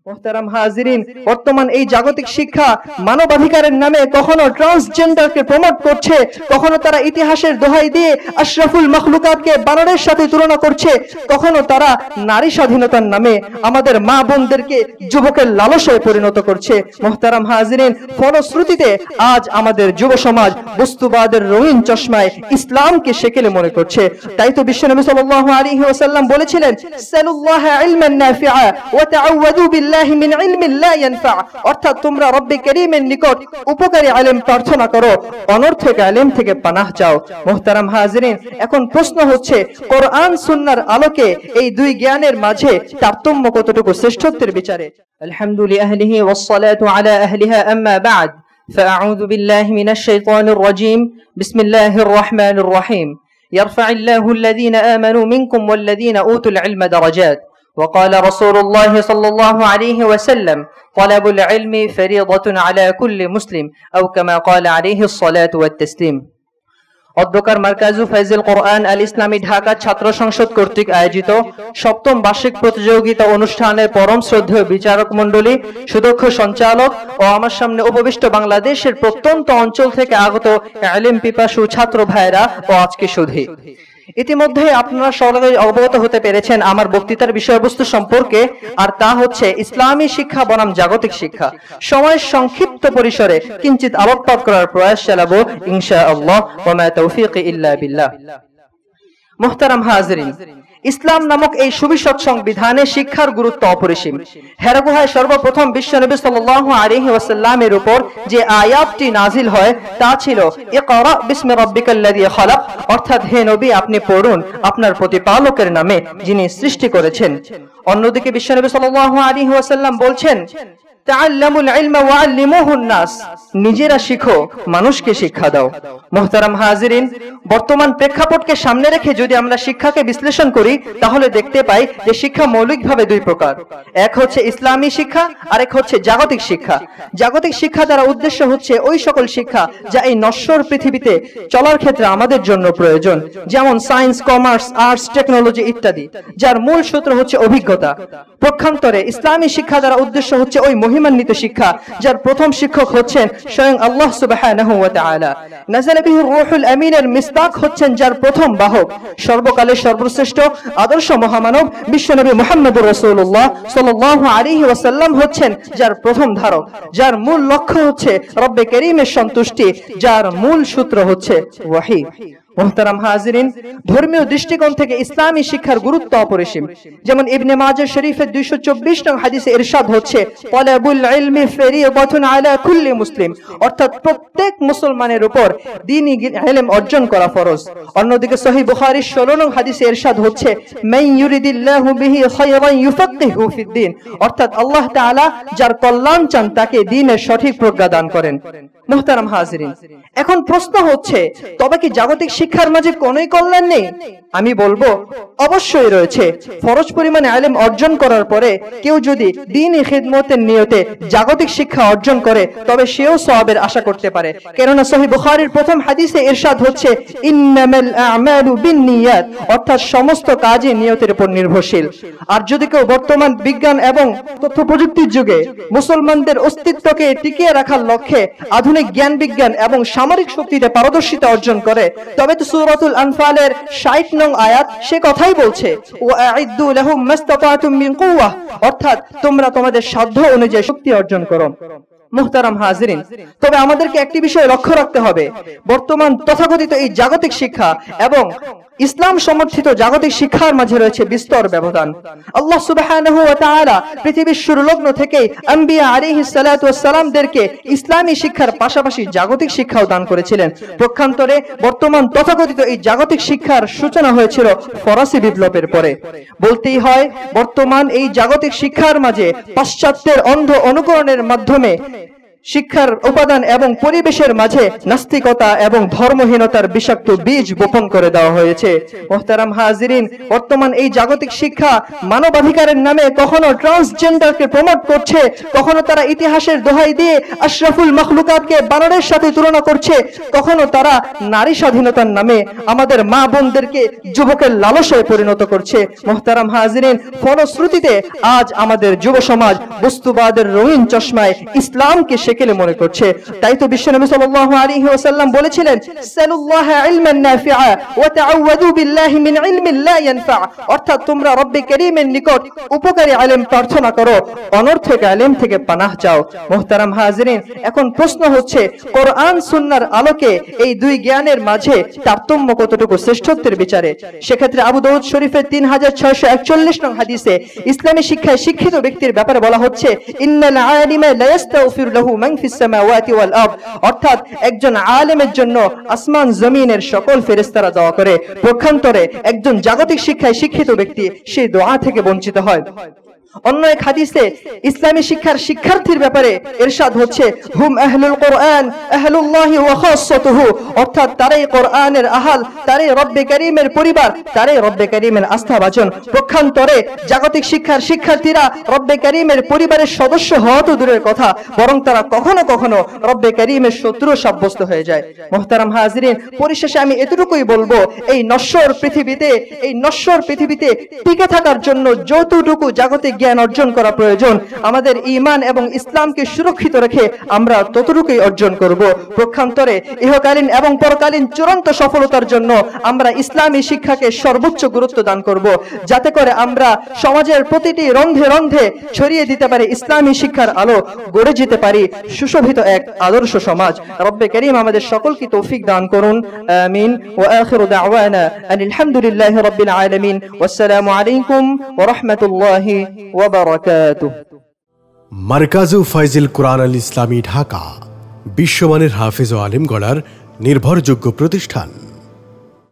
মুহতারাম হাজিরিন, বর্তমান এই জাগতিক শিক্ষা মানবাধিকারের নামে কখনো ট্রান্সজেন্ডারকে প্রমোট করছে, কখনো তারা ইতিহাসের দোহাই দিয়ে আশরাফুল মাখলুকাতকে বানরের সাথে তুলনা করছে, কখনো তারা নারী স্বাধীনতার নামে আমাদের মা বোনদেরকে যুবকের লালসায় পরিণত করছে। মুহতারাম হাজিরিন, ফলশ্রুতিতে আজ আমাদের যুব সমাজ বস্তুবাদের রঙিন চশমায় ইসলামকে সেকেলে মনে করছে। তাই তো বিশ্বনবী সাল্লাল্লাহু আলাইহি ওয়াসাল্লাম বলেছিলেন, সাল্লাল্লাহু ইলমান নাফিআ ওয়া তাআওয়াযু বিল্লাহি মিন ইলমিন লা ইয়ানফা, অর্থাৎ তোমরা রব্বে কারীমের নিকট উপকারী ইলম প্রার্থনা করো, অনর্থক ইলম থেকে পানাহ চাও। মুহতারাম হাজিরিন, এখন প্রশ্ন হচ্ছে, কোরআন সুন্নাহর আলোকে এই দুই জ্ঞানের মাঝে তারতম্য কতটুকু শ্রেষ্ঠত্বের বিচারে? আলহামদুলিল্লাহি আহলিহি ওয়াস সালাতু আলা আহলিহা, আম্মা বা'দ, ফাআউযু বিল্লাহি মিনাশ শাইতানির রাজীম, বিসমিল্লাহির রাহমানির রহিম। ইয়ারফা'ুল্লাহু আল্লাযীনা আমানু মিনকুম ওয়াল্লাযীনা উতুল ইলমা দারাজাত। وقال رسول الله صلى الله عليه وسلم طلب العلم فريضة على كل مسلم أو كما قال عليه الصلاة والتسليم। অধ্যকার মার্কাজু ফাইজুল কোরআন আল ইসলামী ঢাকা ছাত্র সংসদ কর্তৃক আয়োজিত সপ্তম বার্ষিক প্রতিযোগিতা অনুষ্ঠানের পরম শ্রদ্ধেয় বিচারক মণ্ডলী, সুদক্ষ সঞ্চালক ও আমার সামনে উপবিষ্ট বাংলাদেশের প্রত্যন্ত অঞ্চল থেকে আগত ইলম পিপাসু ছাত্র ভাইরা ও আজকে সুধী, ইতিমধ্যে আপনারা সকলে অবগত হতে পেরেছেন আমার বক্তৃতার বিষয়বস্তু সম্পর্কে, আর তা হচ্ছে ইসলামী শিক্ষা বনাম জাগতিক শিক্ষা। সময়ের সংক্ষিপ্ত পরিসরে কিঞ্চিত আলোকপাত করার প্রয়াস চালাবো ইনশাআল্লাহ, ওয়া মা তাওফীকি ইল্লা বিল্লাহ। মুহতারাম হাজিরিন, ইসলাম নামক এই সুবিশদ সংবিধানে শিক্ষার গুরুত্ব অপরিসীম। হেরা গুহায় সর্বপ্রথম বিশ্বনবী সাল্লাল্লাহু আলাইহি ওয়াসাল্লামের উপর যে আয়াতটি নাজিল হয় তা ছিল ইকরা বিসমি রাব্বিকাল্লাযী খালাক, অর্থাৎ হে নবী আপনি পড়ুন আপনার প্রতিপালকের নামে যিনি সৃষ্টি করেছেন। অন্যদিকে বিশ্বনবী সাল্লাল্লাহু আলাইহি ওয়াসাল্লাম বলছেন, তাআল্লামুল ইলমা ওয়া আল্লিমুহুন নাস, নিজেরা শিখো মানুষকে শিক্ষা দাও। মুহতারাম হাজিরিন, বর্তমান প্রেক্ষাপটকে সামনে রেখে যদি আমরা শিক্ষাকে বিশ্লেষণ করি তাহলে দেখতে পাই যে শিক্ষা মৌলিকভাবে দুই প্রকার, এক হচ্ছে ইসলামী শিক্ষা, আরেক হচ্ছে জাগতিক শিক্ষা। জাগতিক শিক্ষা দ্বারা উদ্দেশ্য হচ্ছে ওই সকল শিক্ষা যা এই নশ্বর পৃথিবীতে চলার ক্ষেত্রে আমাদের জন্য প্রয়োজন, যেমন সায়েন্স, কমার্স, আর্টস, টেকনোলজি ইত্যাদি, যার মূল সূত্র হচ্ছে অভিজ্ঞতা। পক্ষান্তরে ইসলামী শিক্ষা দ্বারা উদ্দেশ্য হচ্ছে ওই মহিমান্বিত শিক্ষা যার প্রথম শিক্ষক হচ্ছেন স্বয়ং আল্লাহ সুবহানাহু ওয়া তাআলা। নাযালা বিহি রূহুল আমিনের মিসদাক হচ্ছেন যার প্রথম বাহক, সর্বকালের সর্বশ্রেষ্ঠ আদর্শ মহামানব বিশ্বনবী মুহাম্মদুর রাসূলুল্লাহ সাল্লাল্লাহু আলাইহি ওয়াসাল্লাম হচ্ছেন যার প্রথম ধারক, যার মূল লক্ষ্য হচ্ছে রব্বে কারীমের সন্তুষ্টি, যার মূল সূত্র হচ্ছে ওয়াহী। মুহতারাম হাজিরিন, ধর্মীয় দৃষ্টিকোণ থেকে ইসলামী শিক্ষার গুরুত্ব অপরিসীম। যেমন ইবনে মাজাহ শরীফের 224 নং হাদিসে ইরশাদ হচ্ছে, তালাবুল ইলমি ফরিয়দাতুন আলা কুল্লি মুসলিম, অর্থাৎ প্রত্যেক মুসলমানের উপর দ্বীনি ইলম অর্জন করা ফরজ। অন্যদিকে সহিহ বুখারীর 16 নং হাদিসে ইরশাদ হচ্ছে, মান ইউরিদিল্লাহু বিহি খায়রান ইউফাক্কিহু ফিদ্দীন, অর্থাৎ আল্লাহ তাআলা যার কল্যাণ চান তাকে দ্বীনের সঠিক প্রজ্ঞা দান করেন। মুহতারাম হাজিরিন, এখন প্রশ্ন হচ্ছে, তবে কি জাগতিক শিক্ষার মাঝে কোনই কল্যাণ নেই? আমি বলবো অবশ্যই রয়েছে। ফরজ পরিমাণে ইলম অর্জন করার পরে কেউ যদি দ্বীনি খিদমতের নিয়তে জাগতিক শিক্ষা অর্জন করে তবে সেও সওয়াবের আশা করতে পারে, কেননা সহিহ বুখারীর প্রথম হাদিসে ইরশাদ হচ্ছে, ইন্নামাল আ'মালু বিন্নিয়াত, অর্থাৎ সমস্ত কাজই নিয়তের উপর নির্ভরশীল। আর যদি কেউ বর্তমান বিজ্ঞান এবং তথ্য প্রযুক্তির যুগে মুসলমানদের অস্তিত্বকে টিকিয়ে রাখার লক্ষ্যে আধুনিক জ্ঞান বিজ্ঞান এবং সামরিক শক্তিতে পারদর্শিতা অর্জন করে, তবে তো সূরাতুল আনফালের 60 নং আয়াত সে কথাই বলছে, ওয়া'ইদ্দু লাহুম মাসতাতাতুম মিন কুওয়াহ, অর্থাৎ তোমরা তোমাদের সাধ্য অনুযায়ী শক্তি অর্জন করো। মুহতারাম হাজিরিন, তবে আমাদেরকে একটি বিষয় লক্ষ্য রাখতে হবে, বর্তমান তথাকথিত এই জাগতিক শিক্ষা এবং ইসলাম সমর্থিত জাগতিক শিক্ষার মাঝে রয়েছে বিস্তর ব্যবধান। আল্লাহ সুবহানাহু ওয়া তাআলা পৃথিবীর শুরুলগ্ন থেকেই আম্বিয়া আলাইহিস সালাতু ওয়াস সালামদেরকে ইসলামী শিক্ষার পাশাপাশি জাগতিক শিক্ষাও দান করেছিলেন। পক্ষান্তরে বর্তমান তথাকথিত এই জাগতিক শিক্ষার সূচনা হয়েছিল ফরাসি বিপ্লবের পরে। বলতেই হয়, বর্তমান এই জাগতিক শিক্ষার মাঝে পাশ্চাত্যের অন্ধ অনুকরণের মাধ্যমে শিক্ষার উপাদান এবং পরিবেশের মাঝে নাস্তিকতা এবং ধর্মহীনতার বিষাক্ত বীজ বপন করে দেওয়া হয়েছে। মুহতারাম হাজিরিন, বর্তমান এই জাগতিক শিক্ষা মানবাধিকারের নামে কখনো ট্রান্সজেন্ডারকে প্রমোট করছে, কখনো তারা ইতিহাসের দোহাই দিয়ে আশরাফুল মাখলুকাতকে বানরের সাথে তুলনা করছে, কখনো তারা নারী স্বাধীনতার নামে আমাদের মা বোনদেরকে যুবকের লালসায় পরিণত করছে। মুহতারাম হাজিরিন, ফলশ্রুতিতে আজ আমাদের যুব সমাজ বস্তুবাদের রঙিন চশমায় ইসলামকে সেকেলে মনে করছে। তাই তো বিশ্বনবী সাল্লাল্লাহু আলাইহি ওয়াসাল্লাম বলেছিলেন, সালুল্লাহা ইলমান নাফিআ ওয়া তাআওয়াযু বিল্লাহি মিন ইলমিন লা ইয়ানফা, অর্থাৎ তোমরা রব্বে কারীমের নিকট উপকারী ইলম প্রার্থনা করো, অনর্থক ইলম থেকে পানাহ চাও। মুহতারাম হাজিরিন, এখন প্রশ্ন হচ্ছে, কোরআন সুন্নাহর আলোকে এই দুই জ্ঞানের মাঝে তারতম্য কতটুকু শ্রেষ্ঠত্বের বিচারে? সেক্ষেত্রে আবু দাউদ শরীফের 3641 নং হাদিসে ইসলামী শিক্ষায় শিক্ষিত ব্যক্তির ব্যাপারে বলা হচ্ছে, ইন্নাল আলিমা লা ইস্তাগফিরু লাহু মান ফিস সামাওয়াতি ওয়াল আরদ, অর্থাৎ একজন আলেমের জন্য আসমান জমিনের সকল ফেরেশতারা দোয়া করে, পক্ষান্তরে একজন জাগতিক শিক্ষায় শিক্ষিত ব্যক্তি সেই দোয়া থেকে বঞ্চিত হয়। অন্য এক হাদিসে ইসলামী শিক্ষার শিক্ষার্থীর ব্যাপারে ইরশাদ হচ্ছে, হুম আহলুল কোরআন আহলুল্লাহি ওয়া খাসসাতুহু, অর্থাৎ তারাই কোরআনের আহাল, তারাই রব্বে কারীমের পরিবার, তারাই রব্বে কারীমের আস্থাভাজন। পক্ষান্তরে জাগতিক শিক্ষার শিক্ষার্থীরা রব্বে কারীমের পরিবারের সদস্য হওয়া তো দূরের কথা, বরং তারা কখনো কখনো রব্বে কারীমের শত্রু সাব্যস্ত হয়ে যায়। মুহতারাম হাজিরিন, পরিশেষে আমি এতটুকুই বলবো, এই নশ্বর পৃথিবীতে টিকে থাকার জন্য যতটুকু জাগতিক জ্ঞান অর্জন করা প্রয়োজন, আমাদের ঈমান এবং ইসলামকে সুরক্ষিত রেখে আমরা ততটুকুই অর্জন করব। পক্ষান্তরে ইহকালীন এবং পরকালীন চূড়ান্ত সফলতার জন্য আমরা ইসলামী শিক্ষাকে সর্বোচ্চ গুরুত্ব দান করব, যাতে করে আমরা সমাজের প্রতিটি রন্ধে রন্ধে ছড়িয়ে দিতে পারি ইসলামী শিক্ষার আলো, গড়ে যেতে পারি সুশোভিত এক আদর্শ সমাজ। রব্বে কারীম আমাদের সকলকে তৌফিক দান করুন, আমিন। ওয়া আখিরু দাওয়ানা আনিল হামদুলিল্লাহি রাব্বিল আলামিন, ওয়াসসালামু আলাইকুম ওয়া রাহমাতুল্লাহি ওয়া বারাকাতুহু। মারকাজু ফাইজিল কুরআন আল ইসলামী, ঢাকা বিশ্বমানের হাফেজ ও আলেম গড়ার নির্ভরযোগ্য প্রতিষ্ঠান।